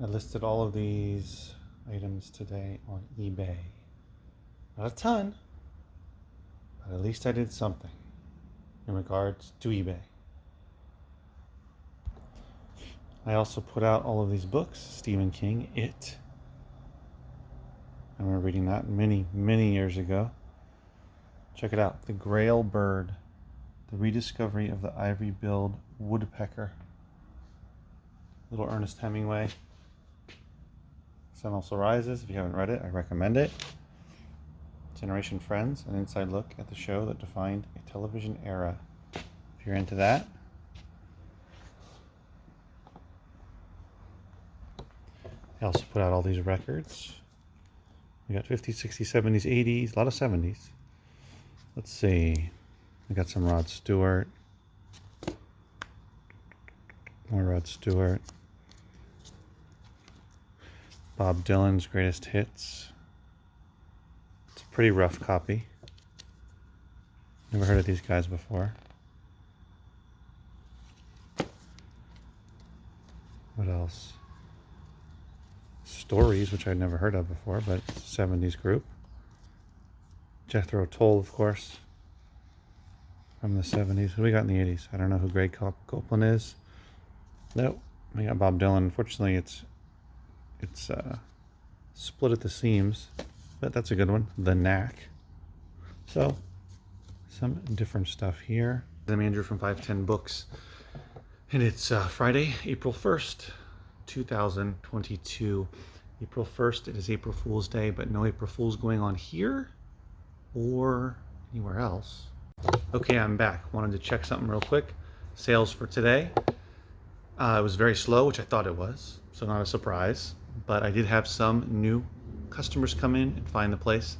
I listed all of these items today on eBay. Not a ton, but at least I did something in regards to eBay. I also put out all of these books. Stephen King, It. I remember reading that many, many years ago. Check it out. The Grail Bird. The Rediscovery of the Ivory-billed Woodpecker. Little Ernest Hemingway. Sun Also Rises. If you haven't read it, I recommend it. Generation Friends, an inside look at the show that defined a television era. If you're into that. I also put out all these records. We got 50s, 60s, 70s, 80s, a lot of 70s. Let's see. We got some Rod Stewart. More Rod Stewart. Bob Dylan's Greatest Hits. It's a pretty rough copy. Never heard of these guys before. What else? Stories, which I'd never heard of before, but it's a 70s group. Jethro Tull, of course, from the 70s. Who do we got in the 80s? I don't know who Greg Copeland is. Nope. We got Bob Dylan. Unfortunately, it's split at the seams, but that's a good one. The Knack. So, some different stuff here. I'm Andrew from 510 Books, and it's Friday, April 1st, 2022. April 1st, it is April Fool's Day, but no April Fool's going on here or anywhere else. Okay, I'm back. Wanted to check something real quick. Sales for today. It was very slow, which I thought it was, so not a surprise. But I did have some new customers come in and find the place.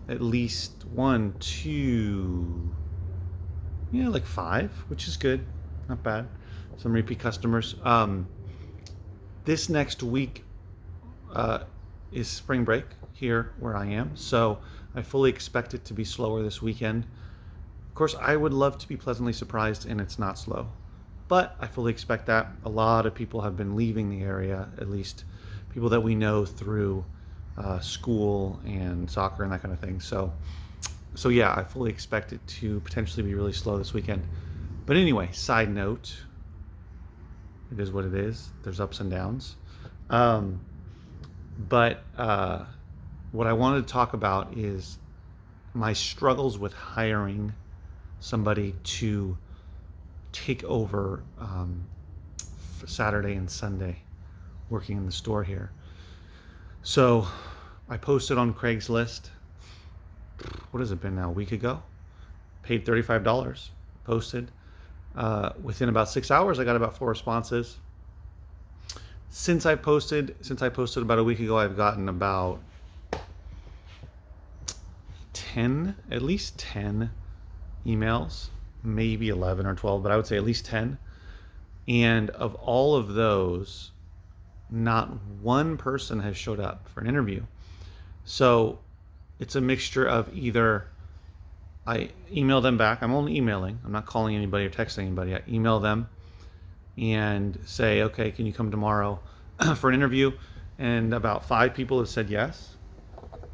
At least 1, 2, like 5, which is good. Not bad. Some repeat customers. This next week is spring break here where I am, so I fully expect it to be slower this weekend. Of course, I would love to be pleasantly surprised and it's not slow, but I fully expect that. A lot of people have been leaving the area, at least people that we know through school and soccer and that kind of thing. So yeah, I fully expect it to potentially be really slow this weekend. But anyway, side note, it is what it is. There's ups and downs. But what I wanted to talk about is my struggles with hiring somebody to take over Saturday and Sunday working in the store here. So I posted on Craigslist, what has it been now, a week ago? Paid $35, posted. Within about 6 hours, I got about 4 responses. Since I posted about a week ago, I've gotten about at least 10 emails, maybe 11 or 12, but I would say at least 10. And of all of those, not one person has showed up for an interview. So it's a mixture of either I email them back. I'm only emailing. I'm not calling anybody or texting anybody. I email them and say, okay, can you come tomorrow for an interview? And about 5 people have said yes,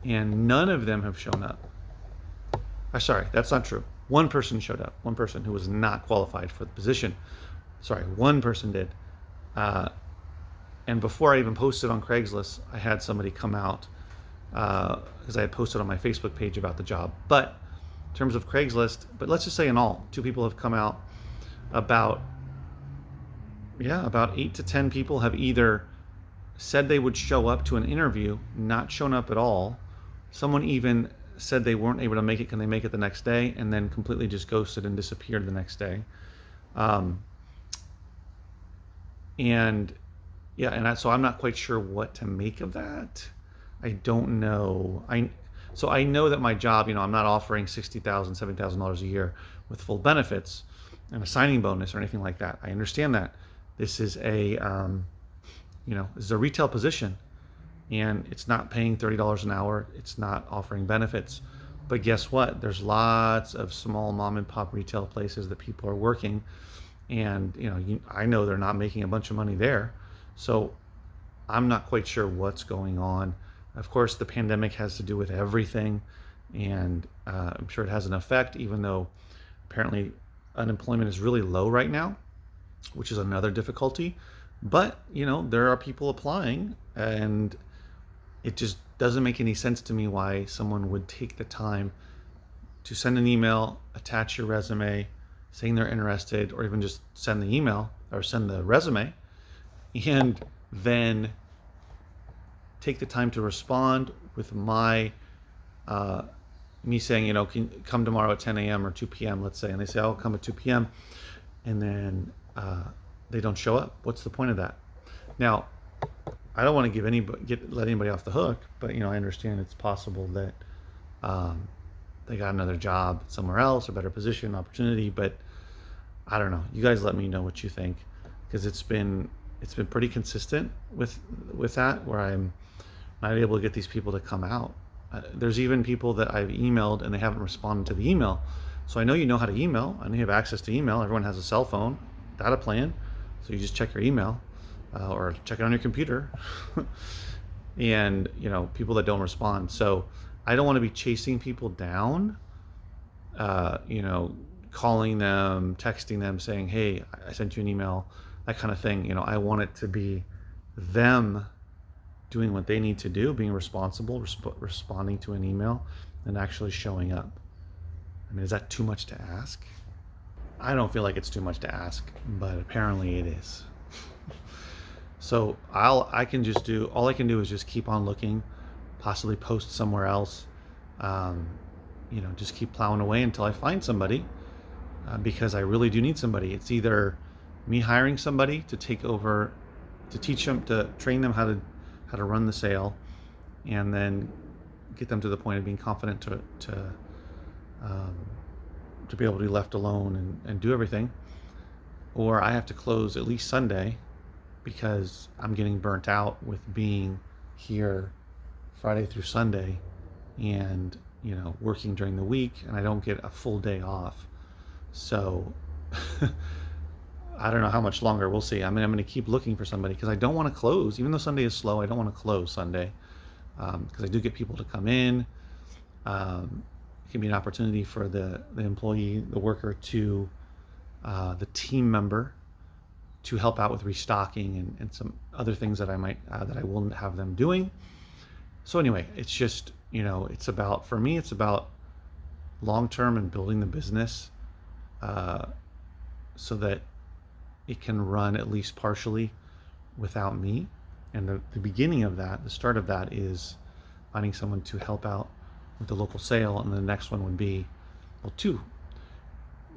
and none of them have shown up. Sorry, that's not true. One person showed up. One person who was not qualified for the position. Sorry, one person did. And before I even posted on Craigslist, I had somebody come out because I had posted on my Facebook page about the job. But in terms of Craigslist, but let's just say in all, 2 people have come out. About 8 to 10 people have either said they would show up to an interview, not shown up at all. Someone even said they weren't able to make it. Can they make it the next day? And then completely just ghosted and disappeared the next day. So I'm not quite sure what to make of that. I don't know. So I know that my job, I'm not offering $60,000, $70,000 a year with full benefits and a signing bonus or anything like that. I understand that. This is a retail position, and it's not paying $30 an hour. It's not offering benefits. But guess what? There's lots of small mom and pop retail places that people are working, and I know they're not making a bunch of money there. So I'm not quite sure what's going on. Of course, the pandemic has to do with everything, and I'm sure it has an effect, even though apparently unemployment is really low right now, which is another difficulty. But, there are people applying, and it just doesn't make any sense to me why someone would take the time to send an email, attach your resume, saying they're interested, or even just send the email or send the resume, and then take the time to respond with me saying, can come tomorrow at 10 a.m. or 2 p.m., let's say, and they say, I'll come at 2 p.m., and then they don't show up. What's the point of that? Now, I don't want to let anybody off the hook, but I understand it's possible that they got another job somewhere else, or better position, opportunity, but I don't know. You guys let me know what you think, because it's been pretty consistent with that, where I'm not able to get these people to come out. There's even people that I've emailed and they haven't responded to the email. So I know you know how to email. I know you have access to email. Everyone has a cell phone, data plan. So you just check your email or check it on your computer. And, people that don't respond. So I don't want to be chasing people down, calling them, texting them, saying, hey, I sent you an email, that kind of thing. I want it to be them doing what they need to do, being responsible, responding to an email, and actually showing up. I mean, is that too much to ask? I don't feel like it's too much to ask, but apparently it is. So all I can do is just keep on looking, possibly post somewhere else, just keep plowing away until I find somebody, because I really do need somebody. It's either me hiring somebody to take over, to teach them, to train them how to run the sale, and then get them to the point of being confident to be able to be left alone and do everything, or I have to close at least Sunday, because I'm getting burnt out with being here Friday through Sunday and working during the week, and I don't get a full day off. So I don't know how much longer. We'll see. I mean, I'm going to keep looking for somebody, because I don't want to close. Even though Sunday is slow, I don't want to close Sunday, because I do get people to come in. It can be an opportunity for the employee, the worker, to the team member, to help out with restocking and some other things that I will have them doing. So anyway, it's just, for me, it's about long-term and building the business so that it can run at least partially without me. And the beginning of that, the start of that, is finding someone to help out with the local sale. And the next one would be, two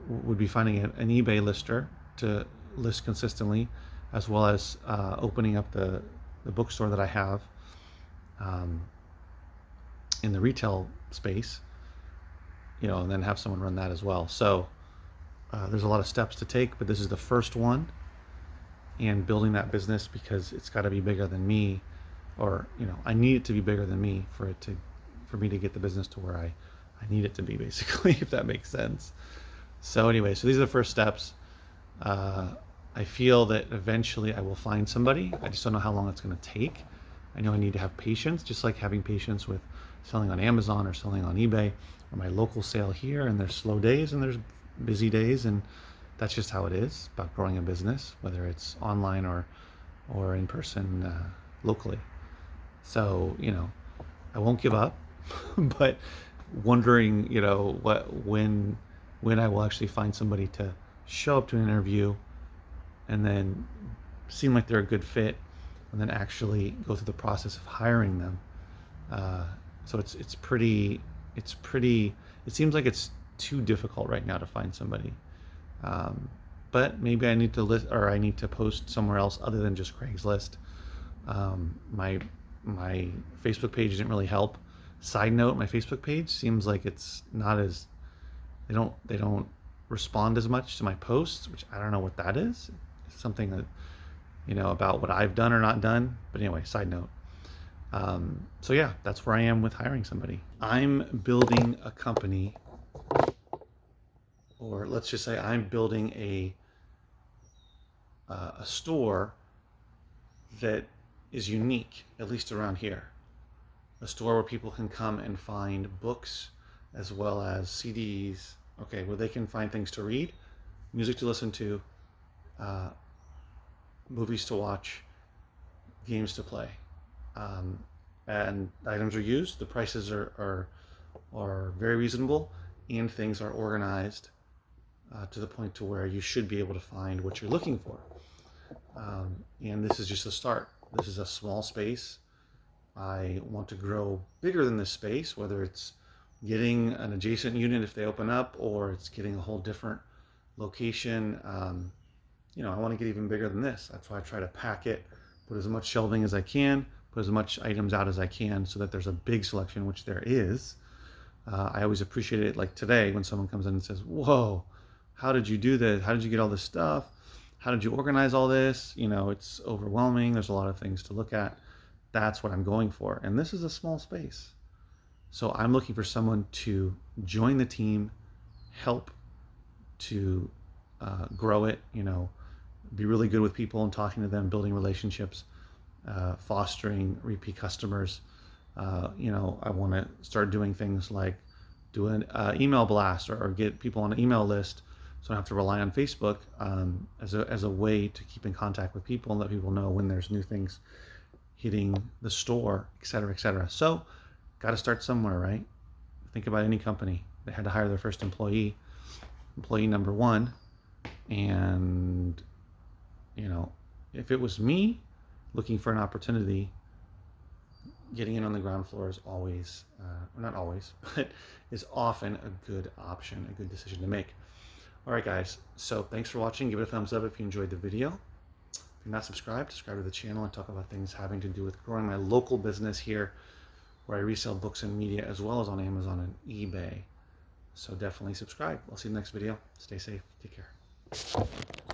would be finding an eBay lister to list consistently, as well as opening up the bookstore that I have in the retail space, and then have someone run that as well. So there's a lot of steps to take, but this is the first one, and building that business, because it's got to be bigger than me, or I need it to be bigger than me for me to get the business to where I need it to be, basically, if that makes sense. So anyway, these are the first steps. I feel that eventually I will find somebody. I just don't know how long it's going to take. I know I need to have patience, just like having patience with selling on Amazon or selling on eBay, or my local sale here. And there's slow days and there's busy days, and that's just how it is about growing a business, whether it's online or in person locally. So I won't give up, but wondering when I will actually find somebody to show up to an interview and then seem like they're a good fit, and then actually go through the process of hiring them. So it seems like it's too difficult right now to find somebody. But maybe I need to I need to post somewhere else other than just Craigslist. My Facebook page didn't really help. Side note, my Facebook page seems like it's not as, they don't respond as much to my posts, which I don't know what that is. It's something that, about what I've done or not done. But anyway, side note. So yeah, that's where I am with hiring somebody. I'm building a company, or let's just say I'm building a store that is unique, at least around here. A store where people can come and find books as well as CDs, okay, where they can find things to read, music to listen to, movies to watch, games to play. And items are used, the prices are very reasonable, and things are organized to the point to where you should be able to find what you're looking for. And this is just a start. This is a small space. I want to grow bigger than this space, whether it's getting an adjacent unit if they open up, or it's getting a whole different location. You know, I want to get even bigger than this. That's why I try to pack it, put as much shelving as I can, put as much items out as I can, so that there's a big selection, which there is. I always appreciate it, like today, when someone comes in and says, whoa, how did you do this? How did you get all this stuff? How did you organize all this? You know, it's overwhelming. There's a lot of things to look at. That's what I'm going for. And this is a small space. So I'm looking for someone to join the team, help to grow it, you know, be really good with people and talking to them, building relationships, fostering repeat customers. You know, I want to start doing things like do an email blast or get people on an email list, so I don't have to rely on Facebook as a way to keep in contact with people and let people know when there's new things hitting the store, et cetera, et cetera. So, got to start somewhere, right? Think about any company. They had to hire their first employee number one, and you know, if it was me looking for an opportunity, getting in on the ground floor is always, not always, but is often a good option, a good decision to make. All right, guys, so thanks for watching. Give it a thumbs up if you enjoyed the video. If you're not subscribed, subscribe to the channel. I talk about things having to do with growing my local business here, where I resell books and media, as well as on Amazon and eBay. So definitely subscribe. I'll see you in the next video. Stay safe. Take care.